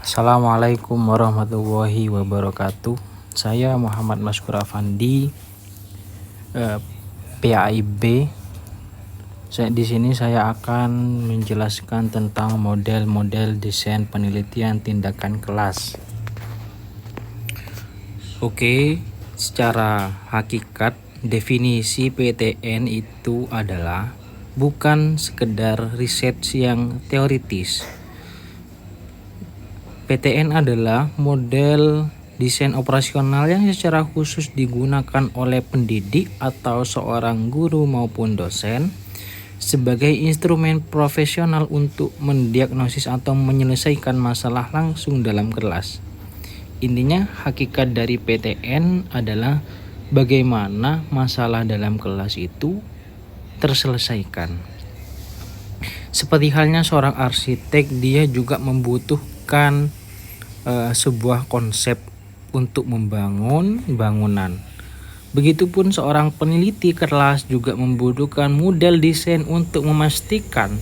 Assalamualaikum warahmatullahi wabarakatuh. Saya Muhammad Maskur Afandi, PAIB. Di sini saya akan menjelaskan tentang model-model desain penelitian tindakan kelas. Oke, secara hakikat definisi PTN itu adalah bukan sekedar riset yang teoritis. PTN adalah model desain operasional yang secara khusus digunakan oleh pendidik atau seorang guru maupun dosen sebagai instrumen profesional untuk mendiagnosis atau menyelesaikan masalah langsung dalam kelas. Intinya, hakikat dari PTN adalah bagaimana masalah dalam kelas itu terselesaikan. Seperti halnya seorang arsitek, dia juga membutuhkan sebuah konsep untuk membangun bangunan. Begitupun seorang peneliti kelas juga membutuhkan model desain untuk memastikan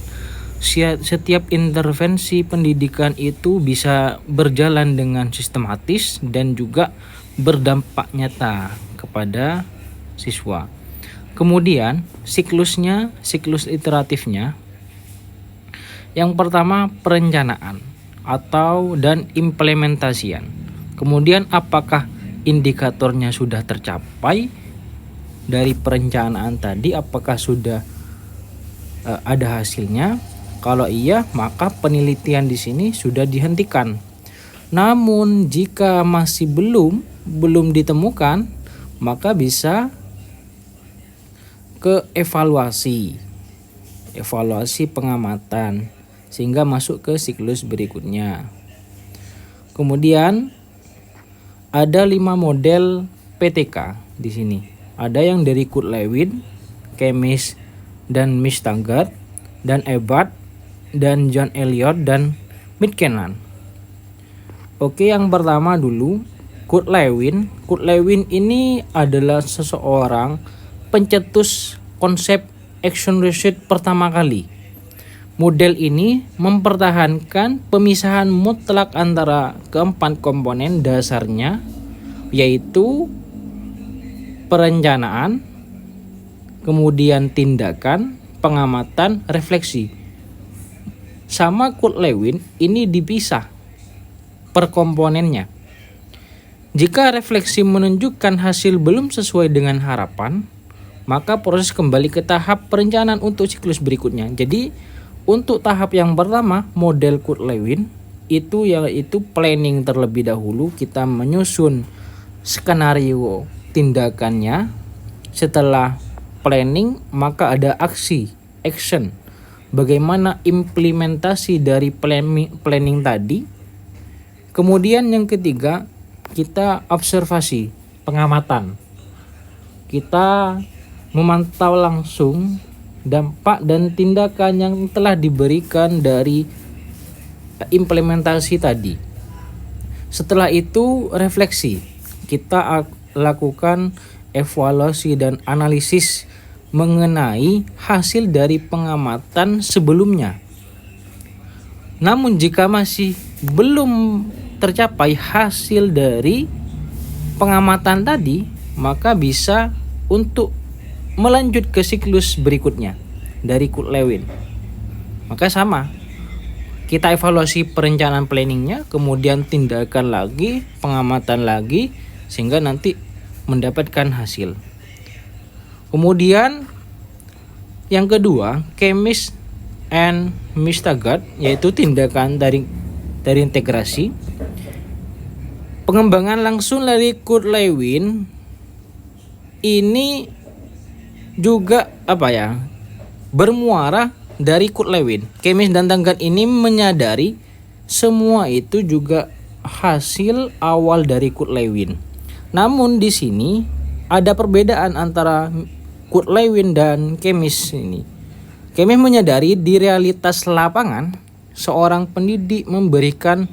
setiap intervensi pendidikan itu bisa berjalan dengan sistematis dan juga berdampak nyata kepada siswa. Kemudian siklus iteratifnya, yang pertama perencanaan dan implementasian. Kemudian apakah indikatornya sudah tercapai dari perencanaan tadi, apakah sudah ada hasilnya? Kalau iya, maka penelitian di sini sudah dihentikan. Namun jika masih belum ditemukan, maka bisa ke evaluasi pengamatan sehingga masuk ke siklus berikutnya. Kemudian ada 5 model PTK di sini. Ada yang dari Kurt Lewin, Chemist dan Mistagard, dan Ebert dan John Elliot dan Midtkenan. Oke, yang pertama dulu Kurt Lewin. Kurt Lewin ini adalah seseorang pencetus konsep action research pertama kali. Model ini mempertahankan pemisahan mutlak antara keempat komponen dasarnya, yaitu perencanaan, kemudian tindakan, pengamatan, refleksi. Sama Kurt Lewin ini dipisah per komponennya. Jika refleksi menunjukkan hasil belum sesuai dengan harapan, maka proses kembali ke tahap perencanaan untuk siklus berikutnya. Jadi untuk tahap yang pertama, model Kurt Lewin itu yaitu planning terlebih dahulu. Kita menyusun skenario tindakannya. Setelah planning, maka ada action. Bagaimana implementasi dari planning tadi. Kemudian yang ketiga, kita observasi, pengamatan. Kita memantau langsung dampak dan tindakan yang telah diberikan dari implementasi tadi. Setelah itu refleksi. Kita lakukan evaluasi dan analisis mengenai hasil dari pengamatan sebelumnya. Namun jika masih belum tercapai hasil dari pengamatan tadi, maka bisa untuk melanjut ke siklus berikutnya dari Kurt Lewin. Maka sama, kita evaluasi perencanaan planningnya, kemudian tindakan lagi, pengamatan lagi, sehingga nanti mendapatkan hasil. Kemudian yang kedua, Chemist and Mistagard, yaitu tindakan dari integrasi. Pengembangan langsung dari Kurt Lewin ini juga bermuara dari Kurt Lewin. Chemist dan Taggart ini menyadari semua itu juga hasil awal dari Kurt Lewin. Namun di sini ada perbedaan antara Kurt Lewin dan Chemist ini. Chemist menyadari di realitas lapangan seorang pendidik memberikan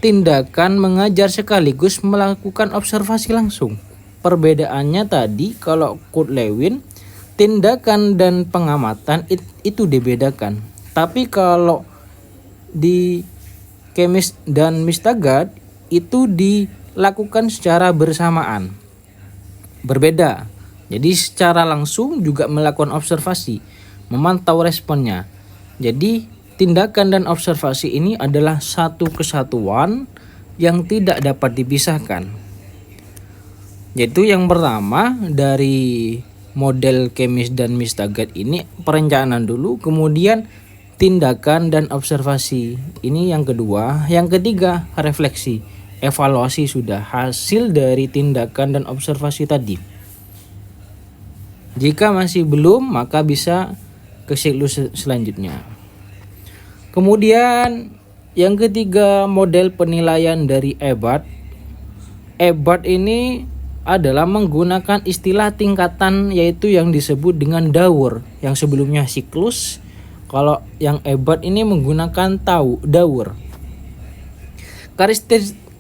tindakan mengajar sekaligus melakukan observasi langsung. Perbedaannya tadi, kalau Kurt Lewin tindakan dan pengamatan itu dibedakan. Tapi kalau di Kemis dan Mistagard itu dilakukan secara bersamaan, berbeda. Jadi secara langsung juga melakukan observasi, memantau responnya. Jadi tindakan dan observasi ini adalah satu kesatuan yang tidak dapat dipisahkan. Yaitu yang pertama dari model Kemis dan Mistagard ini perencanaan dulu, kemudian tindakan dan observasi. Ini yang kedua. Yang ketiga refleksi, evaluasi sudah hasil dari tindakan dan observasi tadi. Jika masih belum, maka bisa ke siklus selanjutnya. Kemudian yang ketiga model penilaian dari Ebert. Ebert ini adalah menggunakan istilah tingkatan, yaitu yang disebut dengan Daur. Yang sebelumnya siklus, kalau yang Ebert ini menggunakan Daur.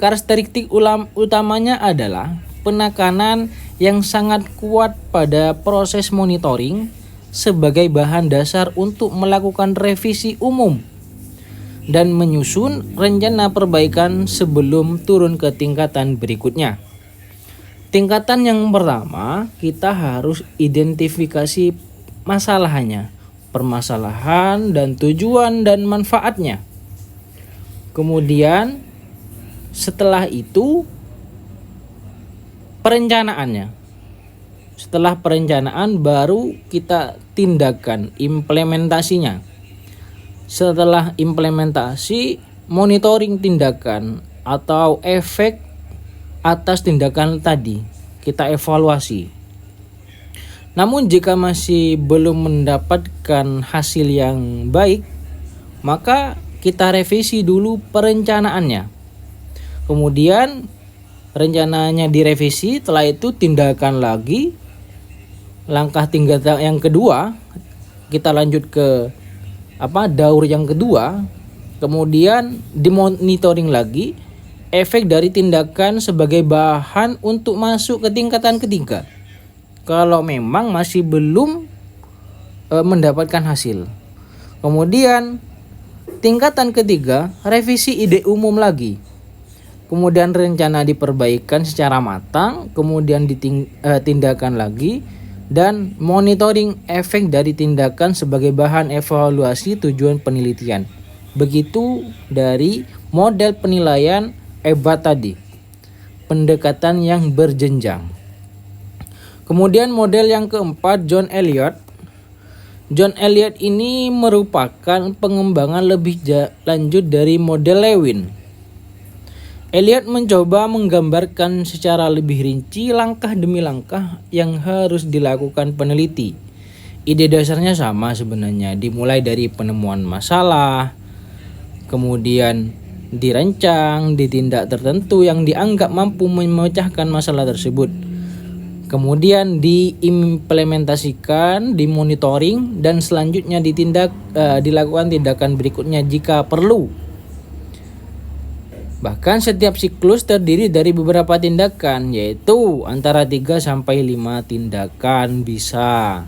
Karakteristik utamanya adalah penekanan yang sangat kuat pada proses monitoring sebagai bahan dasar untuk melakukan revisi umum dan menyusun rencana perbaikan sebelum turun ke tingkatan berikutnya. Tingkatan yang pertama, kita harus identifikasi masalahnya, permasalahan dan tujuan dan manfaatnya. Kemudian setelah itu perencanaannya. Setelah perencanaan baru kita tindakan implementasinya. Setelah implementasi, monitoring tindakan atau efek atas tindakan tadi, kita evaluasi. Namun jika masih belum mendapatkan hasil yang baik, maka kita revisi dulu perencanaannya. Kemudian rencananya direvisi, setelah itu tindakan lagi. Langkah tindakan yang kedua, kita lanjut ke Daur yang kedua. Kemudian dimonitoring lagi efek dari tindakan sebagai bahan untuk masuk ke tingkatan ketiga. Kalau memang masih belum mendapatkan hasil. Kemudian tingkatan ketiga, revisi ide umum lagi. Kemudian rencana diperbaikan secara matang, kemudian tindakan lagi, dan monitoring efek dari tindakan sebagai bahan evaluasi tujuan penelitian. Begitu dari model penilaian Ebert tadi, pendekatan yang berjenjang. Kemudian model yang keempat, John Elliott. John Elliott ini merupakan pengembangan lebih lanjut dari model Lewin. Elliott mencoba menggambarkan secara lebih rinci langkah demi langkah yang harus dilakukan peneliti. Ide dasarnya sama sebenarnya, dimulai dari penemuan masalah, kemudian dirancang, ditindak tertentu yang dianggap mampu memecahkan masalah tersebut. Kemudian diimplementasikan, dimonitoring, dan selanjutnya dilakukan tindakan berikutnya jika perlu. Bahkan setiap siklus terdiri dari beberapa tindakan, yaitu antara 3 sampai 5 tindakan bisa.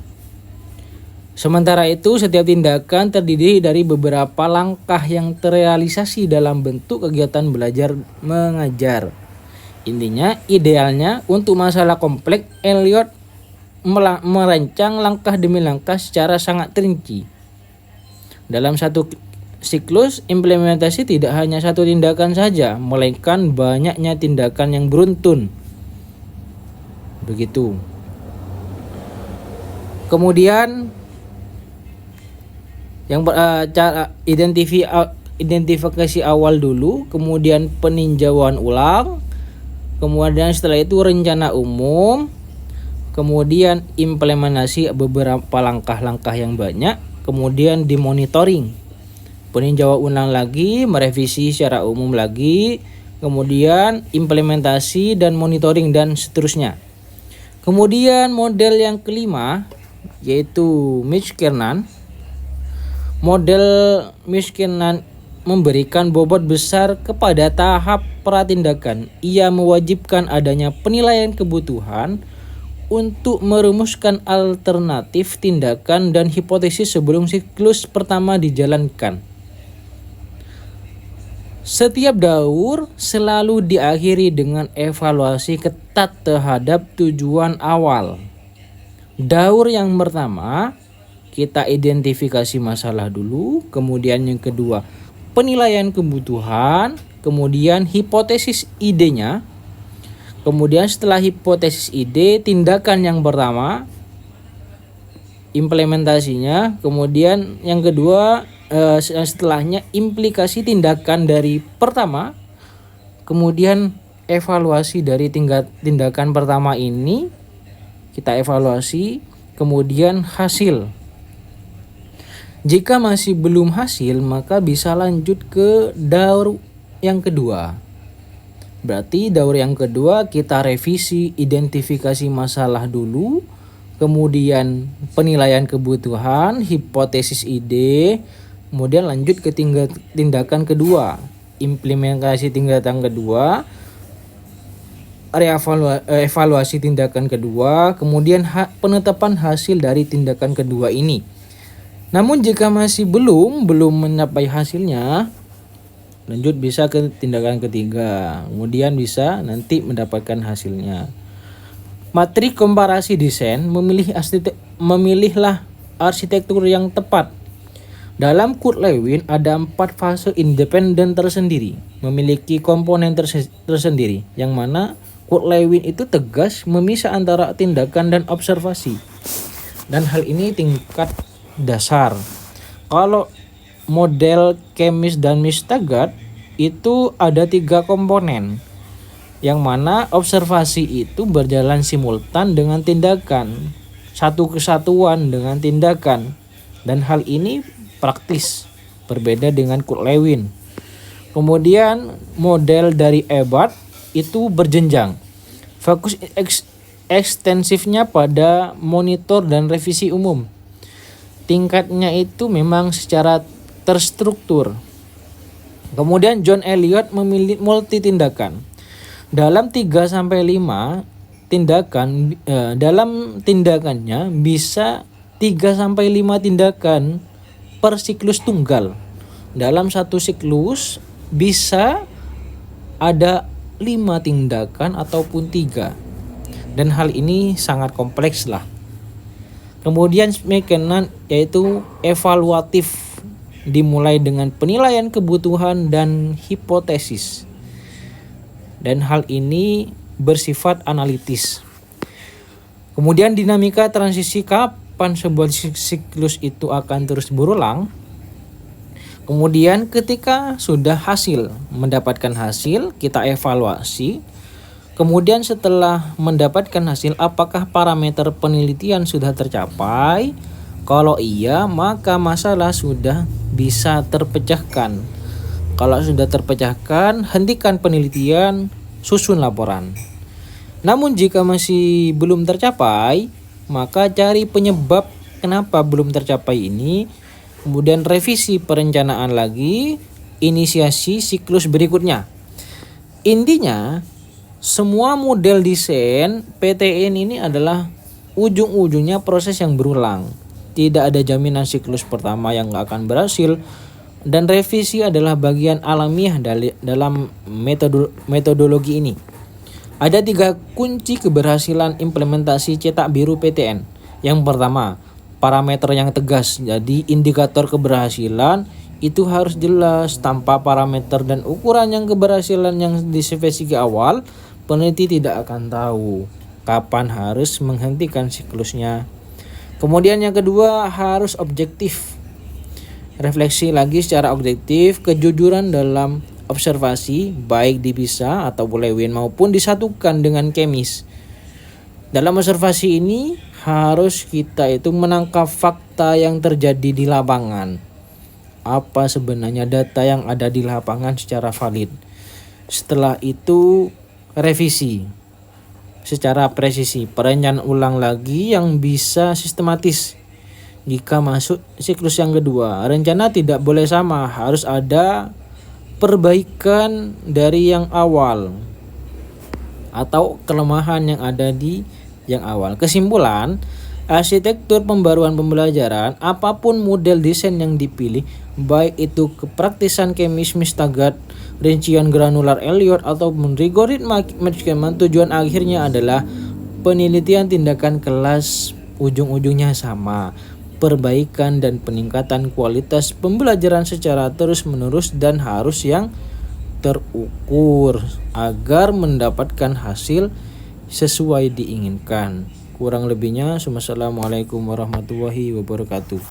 Sementara itu, setiap tindakan terdiri dari beberapa langkah yang terrealisasi dalam bentuk kegiatan belajar mengajar. Intinya, idealnya untuk masalah kompleks, Elliott merancang langkah demi langkah secara sangat rinci. Dalam satu siklus implementasi tidak hanya satu tindakan saja, melainkan banyaknya tindakan yang beruntun. Begitu. Kemudian yang cara identifikasi awal dulu, kemudian peninjauan ulang, kemudian setelah itu rencana umum, kemudian implementasi beberapa langkah-langkah yang banyak, kemudian dimonitoring. Peninjauan ulang lagi, merevisi secara umum lagi, kemudian implementasi dan monitoring dan seterusnya. Kemudian model yang kelima yaitu Mitch-Kiernan. Model Mitch-Kiernan memberikan bobot besar kepada tahap pratindakan. Ia mewajibkan adanya penilaian kebutuhan untuk merumuskan alternatif tindakan dan hipotesis sebelum siklus pertama dijalankan. Setiap daur selalu diakhiri dengan evaluasi ketat terhadap tujuan awal. Daur yang pertama, kita identifikasi masalah dulu, kemudian yang kedua, penilaian kebutuhan, kemudian hipotesis idenya. Kemudian setelah hipotesis ide, tindakan yang pertama, implementasinya, kemudian yang kedua setelahnya implikasi tindakan dari pertama, kemudian evaluasi dari tindakan pertama ini, kita evaluasi, kemudian hasil. Jika masih belum hasil, maka bisa lanjut ke daur yang kedua. Berarti daur yang kedua kita revisi, identifikasi masalah dulu, kemudian penilaian kebutuhan, hipotesis ide, kemudian lanjut ke tindakan kedua, implementasi tindakan kedua, evaluasi tindakan kedua, kemudian penetapan hasil dari tindakan kedua ini. Namun jika masih belum mencapai hasilnya, lanjut bisa ke tindakan ketiga, kemudian bisa nanti mendapatkan hasilnya. Materi komparasi desain, memilihlah arsitektur yang tepat. Dalam Kurt Lewin ada 4 fase independen tersendiri, memiliki komponen tersendiri, yang mana Kurt Lewin itu tegas memisah antara tindakan dan observasi. Dan hal ini tingkat dasar. Kalau model Kemis dan Mistagard itu ada 3 komponen, yang mana observasi itu berjalan simultan dengan tindakan, satu kesatuan dengan tindakan, dan hal ini praktis, berbeda dengan Kurt Lewin. Kemudian model dari Ebert itu berjenjang, fokus ekstensifnya pada monitor dan revisi umum. Tingkatnya itu memang secara terstruktur. Kemudian John Elliott memilih multi tindakan. Dalam 3-5 tindakan, dalam tindakannya bisa 3-5 tindakan per siklus tunggal. Dalam satu siklus bisa ada 5 tindakan ataupun 3. Dan hal ini sangat kompleks lah. Kemudian McKinnon yaitu evaluatif, dimulai dengan penilaian kebutuhan dan hipotesis. Dan hal ini bersifat analitis. Kemudian dinamika transisi, kapan sebuah siklus itu akan terus berulang. Kemudian ketika sudah mendapatkan hasil, kita evaluasi. Kemudian setelah mendapatkan hasil, apakah parameter penelitian sudah tercapai? Kalau iya, maka masalah sudah bisa terpecahkan. Kalau sudah terpecahkan, hentikan penelitian, susun laporan. Namun jika masih belum tercapai, maka cari penyebab kenapa belum tercapai ini, kemudian revisi perencanaan lagi, inisiasi siklus berikutnya. Intinya, semua model desain PTN ini adalah ujung-ujungnya proses yang berulang. Tidak ada jaminan siklus pertama yang gak akan berhasil, dan revisi adalah bagian alamiah dalam metodologi ini. Ada 3 kunci keberhasilan implementasi cetak biru PTN. Yang pertama, parameter yang tegas. Jadi indikator keberhasilan itu harus jelas. Tanpa parameter dan ukuran yang keberhasilan yang dispesifikasi awal, peneliti tidak akan tahu kapan harus menghentikan siklusnya. Kemudian yang kedua, harus objektif. Refleksi lagi secara objektif, kejujuran dalam observasi, baik dipisah atau Lewin maupun disatukan dengan Kemis. Dalam observasi ini harus kita itu menangkap fakta yang terjadi di lapangan. Apa sebenarnya data yang ada di lapangan secara valid. Setelah itu revisi secara presisi, perencanaan ulang lagi yang bisa sistematis. Jika masuk siklus yang kedua, rencana tidak boleh sama, harus ada perbaikan dari yang awal atau kelemahan yang ada di yang awal. Kesimpulan, Arsitektur pembaruan pembelajaran, apapun model desain yang dipilih, baik itu kepraktisan Chemist Mastercard, rincian granular Elliott ataupun rigoritma Markman, tujuan akhirnya adalah penelitian tindakan kelas, ujung-ujungnya sama, perbaikan dan peningkatan kualitas pembelajaran secara terus-menerus dan harus yang terukur agar mendapatkan hasil sesuai diinginkan. Kurang lebihnya, wassalamualaikum warahmatullahi wabarakatuh.